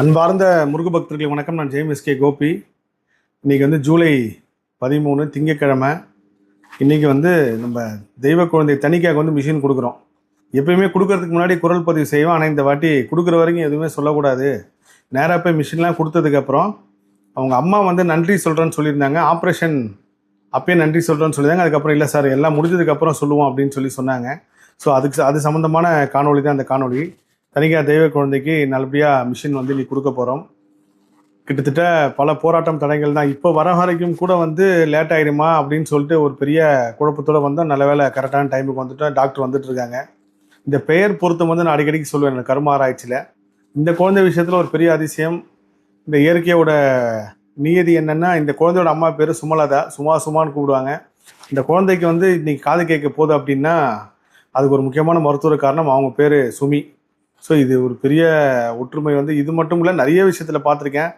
அன்பார்ந்த முருக பக்தர்களுக்கு வணக்கம். நான் ஜெயம் கோபி. இன்றைக்கி வந்து ஜூலை 13 திங்கட்கிழமை. இன்றைக்கி வந்து நம்ம தெய்வ குழந்தை தணிக்காக வந்து மிஷின் கொடுக்குறோம். எப்பயுமே கொடுக்கறதுக்கு முன்னாடி குரல் பதிவு செய்வோம். ஆனால் இந்த வாட்டி கொடுக்குற வரைக்கும் எதுவுமே சொல்லக்கூடாது. நேராக போய் மிஷின்லாம் கொடுத்ததுக்கப்புறம் அவங்க அம்மா வந்து நன்றி சொல்கிறேன்னு சொல்லியிருந்தாங்க. ஆப்ரேஷன் அப்பயே நன்றி சொல்கிறேன்னு சொல்லியிருந்தாங்க. அதுக்கப்புறம் இல்லை சார் எல்லாம் முடிஞ்சதுக்கப்புறம் சொல்லுவோம் அப்படின்னு சொன்னாங்க. ஸோ அது சம்மந்தமான காணொலி தான் அந்த காணொலி. தணிக்கா தெய்வ குழந்தைக்கு நல்லபடியாக மிஷின் வந்து நீ கொடுக்க போகிறோம். கிட்டத்தட்ட பல போராட்டம் தடைகள் தான். இப்போ வர வரைக்கும் கூட வந்து லேட் ஆகிடுமா அப்படின்னு சொல்லிட்டு ஒரு பெரிய குழப்பத்தோடு வந்தோம். நல்ல வேலை கரெக்டான டைமுக்கு வந்துட்டு டாக்டர் வந்துட்டு இருக்காங்க. இந்த பெயர் பொருத்தம் வந்து நான் அடிக்கடிக்கு சொல்லுவேன் கர்ம ஆராய்ச்சியில். இந்த குழந்தை விஷயத்தில் ஒரு பெரிய அதிசயம். இந்த இயற்கையோட நியதி என்னென்னா, இந்த குழந்தையோட அம்மா பேர் சுமலதா. சுமான்னு கூப்பிடுவாங்க. இந்த குழந்தைக்கு வந்து இன்னைக்கு காது கேட்க போகுது அப்படின்னா அதுக்கு ஒரு முக்கியமான மருத்துவ காரணம். அவங்க பேர் சுமி. ஸோ இது ஒரு பெரிய ஒற்றுமை வந்து இது மட்டும் இல்லை, நிறைய விஷயத்தில் பார்த்துருக்கேன்.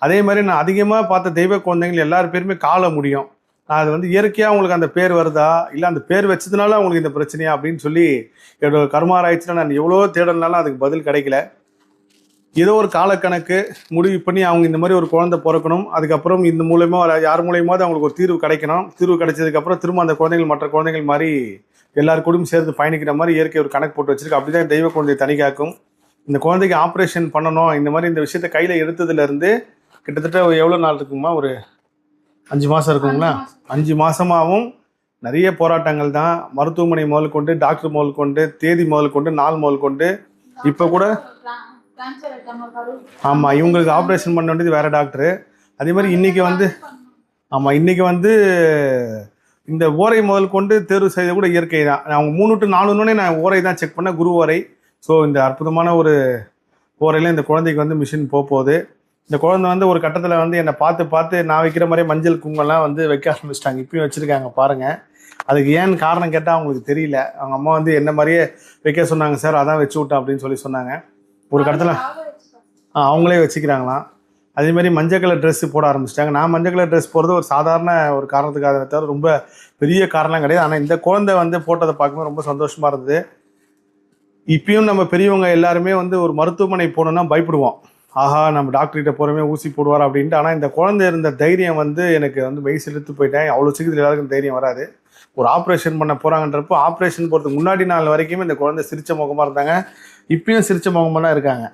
அதே மாதிரி நான் அதிகமாக பார்த்த தெய்வ குழந்தைகள் எல்லார் பேருமே கால முடியும். நான் அது வந்து இயற்கையாக அவங்களுக்கு அந்த பேர் வருதா இல்லை அந்த பேர் வச்சதுனால அவங்களுக்கு இந்த பிரச்சனையா அப்படின்னு சொல்லி என்னோட கர்மாராய்ச்சியில் நான் எவ்வளோ தேடனாலும் அதுக்கு பதில் கிடைக்கல. ஏதோ ஒரு காலக்கணக்கு முடிவு பண்ணி அவங்க இந்த மாதிரி ஒரு குழந்தை பிறக்கணும். அதுக்கப்புறம் இந்த மூலயமா யார் மூலயமாவது அவங்களுக்கு ஒரு தீர்வு கிடைக்கணும். தீர்வு கிடைச்சதுக்கப்புறம் திரும்ப அந்த குழந்தைகள் மற்ற குழந்தைகள் மாதிரி எல்லாருக்கூடும் சேர்ந்து பயணிக்கிற மாதிரி இயற்கை ஒரு கணக்கு போட்டு வச்சிருக்கு. அப்படிதான் தெய்வ குழந்தை தணிக்காக்கும். இந்த குழந்தைக்கு ஆப்ரேஷன் பண்ணணும் இந்த மாதிரி இந்த விஷயத்த கையில் எடுத்ததுலேருந்து கிட்டத்தட்ட எவ்வளோ நாள் இருக்குமா? ஒரு 5 மாதம் இருக்குங்களா? 5 மாதமாகவும் நிறைய போராட்டங்கள் தான். மருத்துவமனை முதல் கொண்டு, டாக்டர் முதல் கொண்டு, தேதி முதல் கொண்டு, நாள் முதல் கொண்டு, இப்போ கூட ஆமாம் இவங்களுக்கு ஆப்ரேஷன் பண்ண வேண்டியது வேறு டாக்டரு. அதே மாதிரி இன்றைக்கி வந்து இந்த ஓரை முதல் கொண்டு தேர்வு செய்த கூட இயற்கை தான். அவங்க 3 to 4 நான் ஓரை தான் செக் பண்ணேன், குரு ஓரை. ஸோ இந்த அற்புதமான ஒரு ஓரையில் இந்த குழந்தைக்கு வந்து மிஷின் போகுது. இந்த குழந்தை வந்து ஒரு கட்டத்தில் வந்து என்னை பார்த்து நான் வைக்கிற மாதிரியே மஞ்சள் குங்குமம்லாம் வந்து வைக்க ஆரம்பிச்சிட்டாங்க. இப்பயும் வச்சுருக்காங்க பாருங்கள். அதுக்கு ஏன்னு காரணம் கேட்டால் அவங்களுக்கு தெரியல. அவங்க அம்மா வந்து என்ன மாதிரியே வைக்க சொன்னாங்க சார், அதான் வச்சு விட்டேன் அப்படின்னு சொன்னாங்க. ஒரு கட்டத்தில் அவங்களே வச்சுக்கிறாங்களாம். அதேமாதிரி மஞ்சள் கலர் ட்ரெஸ்ஸு போட ஆரம்பிச்சிட்டாங்க. நான் மஞ்சள் கலர் ட்ரெஸ் போடுறது ஒரு சாதாரண ஒரு காரணத்துக்காக தவிர ரொம்ப பெரிய காரணம் கிடையாது. ஆனால் இந்த குழந்தை வந்து போட்டதை பார்க்கும்போது ரொம்ப சந்தோஷமாக இருந்தது. இப்பயும் நம்ம பெரியவங்க எல்லாருமே வந்து ஒரு மருத்துவமனை போனோம்னா பயப்படுவோம். ஆஹா நம்ம டாக்டர்கிட்ட போகிறோமே ஊசி போடுவார் அப்படின்ட்டு. ஆனால் இந்த குழந்தை இருந்த தைரியம் வந்து எனக்கு வந்து மெய் செலுத்து போயிட்டேன். அவ்வளோ சீக்கிரத்தில் எல்லாருக்கும் தைரியம் வராது. ஒரு ஆப்ரேஷன் பண்ண போகிறாங்கன்றப்போ ஆப்ரேஷன் போகிறதுக்கு முன்னாடி நாள் வரைக்குமே இந்த குழந்தை சிரித்த முகமாக இருந்தாங்க. இப்பயும் சிரித்த முகமாக தான் இருக்காங்க.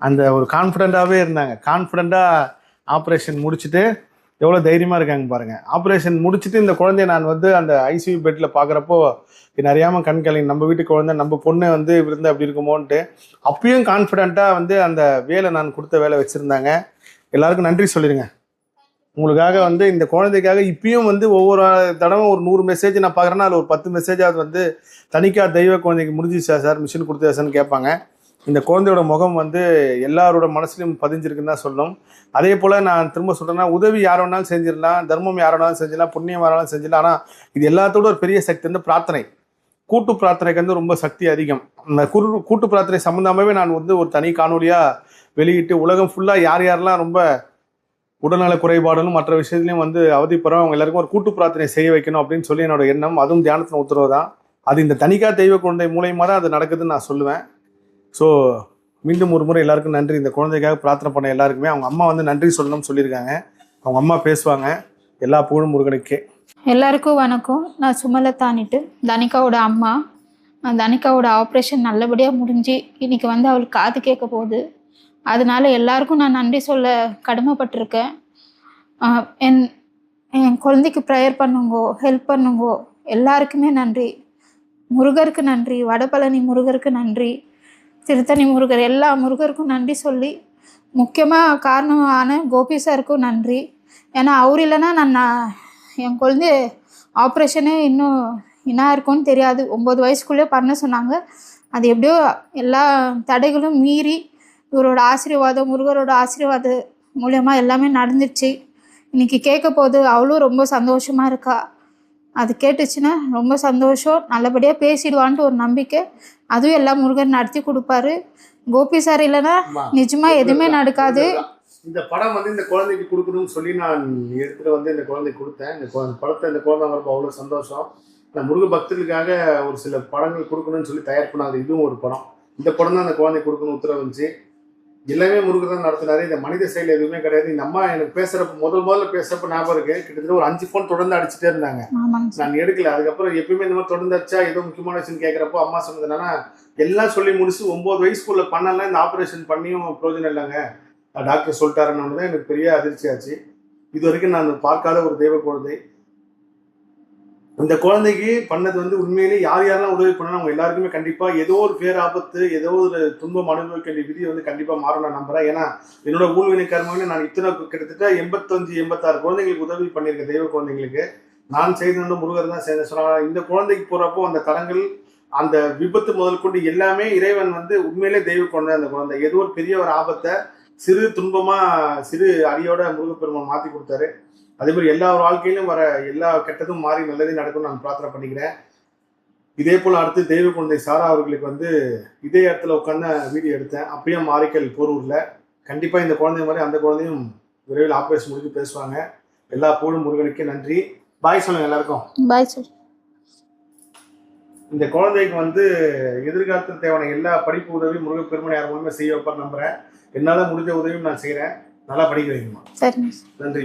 அந்த ஒரு கான்ஃபிடெண்ட்டாகவே இருந்தாங்க. கான்ஃபிடெண்ட்டாக ஆப்ரேஷன் முடிச்சுட்டு எவ்வளோ தைரியமாக இருக்காங்க பாருங்கள். ஆப்ரேஷன் முடிச்சுட்டு இந்த குழந்தைய நான் வந்து அந்த ஐசியூ பெட்டில் பார்க்குறப்போ நிறையாமல் கண்கலை நம்ம வீட்டு குழந்தை நம்ம பொண்ணை வந்து விருந்து அப்படி இருக்குமோன்ட்டு அப்பயும் கான்ஃபிடெண்ட்டாக வந்து அந்த வேலை நான் கொடுத்த வேலை வச்சுருந்தாங்க. எல்லாருக்கும் நன்றி சொல்லிடுங்க. உங்களுக்காக வந்து இந்த குழந்தைக்காக இப்பயும் வந்து ஒவ்வொரு தடவை ஒரு 100 மெசேஜ் நான் பார்க்குறேன்னா அதில் ஒரு 10 மெசேஜாவது வந்து தணிக்கா தெய்வ குழந்தைக்கு முடிஞ்சிச்சா சார், மிஷின் கொடுத்தா சார்னு கேட்பாங்க. இந்த குழந்தையோட முகம் வந்து எல்லாரோட மனசுலையும் பதிஞ்சிருக்குன்னு தான் சொல்லணும். அதே போல் நான் திரும்ப சொல்கிறேன்னா, உதவி யார் வேணாலும் செஞ்சிடலாம், தர்மம் யார் வேணாலும் செஞ்சிடலாம், புண்ணியம் யார் வேணாலும் செஞ்சிடலாம். ஆனால் இது எல்லாத்தோட ஒரு பெரிய சக்தி வந்து பிரார்த்தனை. கூட்டு பிரார்த்தனைக்கு வந்து ரொம்ப சக்தி அதிகம். அந்த கூட்டு பிரார்த்தனை சம்மந்தமாகவே நான் வந்து ஒரு தனி காணொலியாக வெளியிட்டு உலகம் ஃபுல்லாக யாரெல்லாம் ரொம்ப உடல்நல குறைபாடுன்னு மற்ற விஷயத்துலையும் வந்து அவதிப்படுறோம் அவங்க எல்லாருக்கும் ஒரு கூட்டு பிரார்த்தனை செய்ய வைக்கணும் அப்படின்னு சொல்லி என்னோட எண்ணம். அதுவும் தியானத்தின் உத்தரவு தான். அது இந்த தணிக்கா தெய்வ குழந்தை மூலயமா தான் அது நடக்குதுன்னு நான் சொல்லுவேன். ஸோ மீண்டும் ஒரு முறை எல்லாருக்கும் நன்றி. இந்த குழந்தைக்காக பிரார்த்தனை பண்ண எல்லாருக்குமே அவங்க அம்மா வந்து நன்றி சொல்லணும்னு சொல்லியிருக்காங்க. அவங்க அம்மா பேசுவாங்க. எல்லா புகழும் முருகனுக்கே. எல்லாருக்கும் வணக்கம். நான் சுமலதானிட்டு தனிகாவோட அம்மா. தனிகாவோட ஆப்ரேஷன் நல்லபடியாக முடிஞ்சு இன்னைக்கு வந்து அவளுக்கு காது கேட்க போகுது. அதனால எல்லாருக்கும் நான் நன்றி சொல்ல கடமைப்பட்டிருக்கேன். என் குழந்தைக்கு ப்ரேயர் பண்ணுங்கோ, ஹெல்ப் பண்ணுங்கோ. எல்லாருக்குமே நன்றி. முருகருக்கு நன்றி, வடபழனி முருகருக்கு நன்றி, திருத்தணி முருகர், எல்லா முருகருக்கும் நன்றி சொல்லி முக்கியமாக காரணமான கோபி சாருக்கும் நன்றி. ஏன்னா அவர் இல்லைன்னா நான் என் குழந்தை ஆப்ரேஷனே இன்னும் என்ன இருக்கும்னு தெரியாது. 9 வயசுக்குள்ளே பண்ண சொன்னாங்க. அது எப்படியோ எல்லா தடைகளும் மீறி இவரோட ஆசீர்வாதம், முருகரோட ஆசீர்வாதம் மூலயமா எல்லாமே நடந்துச்சு. இன்றைக்கி கேட்க போது அவளும் ரொம்ப சந்தோஷமாக இருக்கா. அது கேட்டுச்சுன்னா ரொம்ப சந்தோஷம். நல்லபடியாக பேசிடுவான்ட்டு ஒரு நம்பிக்கை. அதுவும் எல்லாம் முருகன் நடத்தி கொடுப்பாரு. கோபி சார் இல்லைன்னா நிஜமாக எதுவுமே நடக்காது. இந்த படம் வந்து இந்த குழந்தைக்கு கொடுக்கணும்னு சொல்லி நான் எடுத்துகிட்டு வந்து இந்த குழந்தைக்கு கொடுத்தேன். இந்த படத்தை இந்த குழந்தை வரப்போ அவ்வளோ சந்தோஷம். நான் முருக பக்தர்களுக்காக ஒரு சில படங்கள் கொடுக்கணும்னு சொல்லி தயார் பண்ணாது இதுவும் ஒரு படம். இந்த படம் தான் அந்த குழந்தை கொடுக்கணும் உத்தரவு இருந்துச்சு. எல்லாமே முருகர் தான் நடத்தினாரு. இந்த மனித செயல் எதுவுமே கிடையாது. இந்த அம்மா எனக்கு பேசுறப்ப முதல்ல பேசுறப்ப ஞாபகம் இருக்கு. கிட்டத்தட்ட ஒரு 5 ஃபோன் தொடர்ந்து அடிச்சுட்டே இருந்தாங்க. ஆமாங்க சார். நான் எடுக்கல. அதுக்கப்புறம் எப்பயுமே இந்த மாதிரி தொடர்ந்து அடிச்சா ஏதோ முக்கியமான விஷயம் கேட்குறப்போ அம்மா சொன்னது என்னன்னா, எல்லாம் சொல்லி முடிச்சு 9 வயசுக்குள்ள பண்ணலாம், இந்த ஆப்ரேஷன் பண்ணியும் பிரயோஜனம் இல்லைங்க. டாக்டர் சொல்லிட்டாருன்னு தான் எனக்கு பெரிய அதிர்ச்சி ஆச்சு. இது வரைக்கும் நான் பார்க்காத ஒரு தெய்வ குழந்தை. இந்த குழந்தைக்கு பண்ணது வந்து உண்மையிலேயே யார் யாரெல்லாம் உதவி பண்ணணும் அவங்க எல்லாருக்குமே கண்டிப்பா ஏதோ ஒரு பேராபத்து, ஏதோ ஒரு துன்பம் அனுபவிக்க வேண்டிய விதி வந்து கண்டிப்பா மாறும் நான் நம்புறேன். ஏன்னா என்னோட ஊழ்வினை கர்மமே நான் இத்தனை கிட்டத்தட்ட 85, 86 குழந்தைங்களுக்கு உதவி பண்ணியிருக்கேன், தெய்வ குழந்தைங்களுக்கு. நான் செய்த முருகர் தான் செய்த சொன்னா இந்த குழந்தைக்கு போறப்போ அந்த தடங்கள், அந்த விபத்து முதல் கொண்டு எல்லாமே இறைவன் வந்து உண்மையிலே தெய்வ குழந்தை. அந்த குழந்தை ஏதோ ஒரு பெரிய ஒரு ஆபத்தை சிறு துன்பமா சிறு அடியோட முருகப்பெருமான் மாத்தி கொடுத்தாரு. அதே மாதிரி எல்லா வாழ்க்கையிலும் வர எல்லா கெட்டதும் மாறி நல்லதே நடக்கும் நான் பிரார்த்தனை பண்ணிக்கிறேன். இதே போல அடுத்து தெய்வ குழந்தை சாரா அவர்களுக்கு வந்து இதே இடத்துல உட்காந்து வீடியோ எடுத்தேன். அப்பயும் மாரிக்கல் போரூர்ல. கண்டிப்பா இந்த குழந்தை மாதிரி அந்த குழந்தையும் விரைவில் ஆபரேஷன் முடிஞ்சு பேசுவாங்க. எல்லா புகழும் முருகனுக்கே நன்றி. பாய் சொல்லுங்க எல்லாருக்கும். Bye sir. இந்த குழந்தைக்கு வந்து எதிர்காலத்தில் தேவையான எல்லா படிப்பு உதவியும் முருகப்பெருமான் யார் மூலமே செய்ய வைப்பார் நம்புறேன். என்னால முடிஞ்ச உதவியும் நான் செய்யறேன். நல்லா படிக்க வைக்கணுமா. சரிங்க சார். நன்றி.